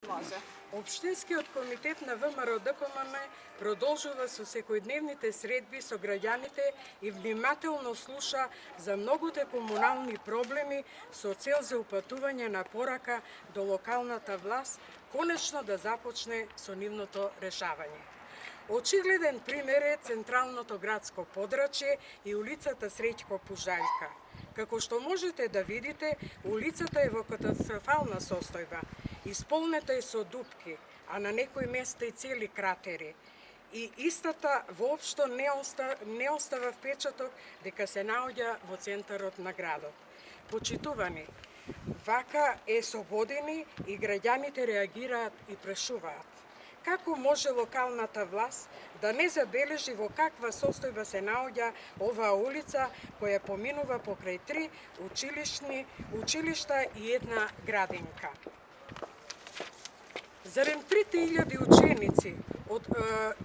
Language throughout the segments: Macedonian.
Може. Општинскиот комитет на ВМРО-ДКМН продолжува со секојдневните средби со граѓаните и внимателно слуша за многуте комунални проблеми со цел за упатување на порака до локалната власт конечно да започне со нивното решавање. Очигледен пример е централното градско подрачје и улицата Среќко Пужаљка. Како што можете да видите, улицата е во катастрофална состојба, исполнета е со дупки, а на некои места и цели кратери. И истата воопшто не остава впечаток дека се наоѓа во центарот на градот. Почитувани, вака е со години и граѓаните реагираат и прашуваат. Како може локалната власт да не забележи во каква состојба се наоѓа оваа улица која поминува покрај 3 училишта и една градинка? Зарем 3000 ученици од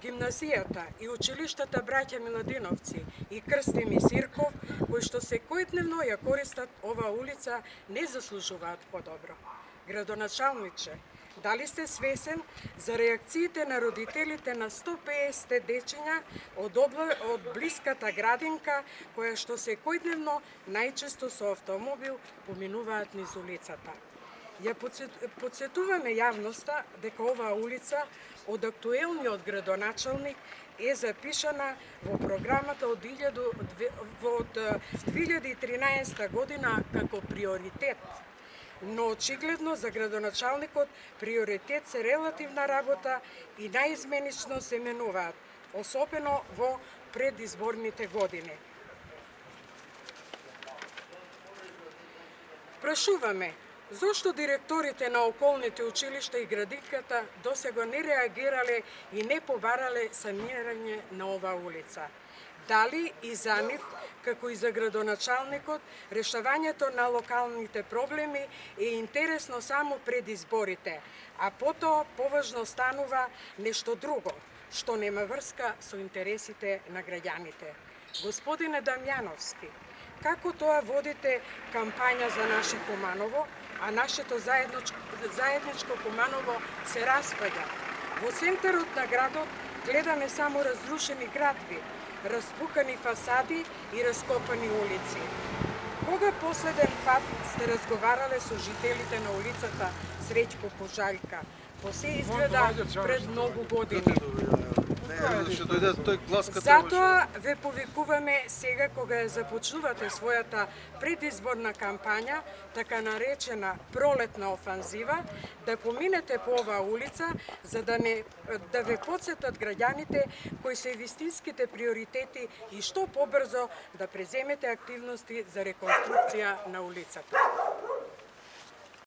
гимназијата и училиштата Браќа Миладиновци и Крстим и Сирков, кои што секојдневно ја користат оваа улица, не заслужуваат подобро? Градоначалниче, дали сте свесен за реакциите на родителите на 150 дечиња од блиската градинка, која што секојдневно, најчесто со автомобил, поминуваат низ улицата? Ја подсетуваме јавноста дека оваа улица од актуелниот градоначалник е запишана во програмата од 2013 година како приоритет. Но очигледно за градоначалникот приоритет се релативна работа и наизменично се менуваат, особено во предизборните години. Прашуваме, зошто директорите на околните училишта и градинката досега не реагирале и не побарале санирање на оваа улица? Дали и за нив, како и за градоначалникот, решавањето на локалните проблеми е интересно само пред изборите, а потоа поважно станува нешто друго, што нема врска со интересите на граѓаните? Господине Дамјановски, како тоа водите кампања за наше Куманово, а нашето заедничко Куманово се распаѓа? Во центарот на градот гледаме само разрушени градби, распукани фасади и раскопани улици. Кога последен пат сте разговарале со жителите на улицата Среќко Пужаљка? По се изгледа пред многу години. Затоа ве повикуваме сега кога ја започнувате својата предизборна кампања, така наречена пролетна офанзива, да поминете по оваа улица за да ве потсетат граѓаните кои се вистинските приоритети и што побрзо да преземете активности за реконструкција на улицата.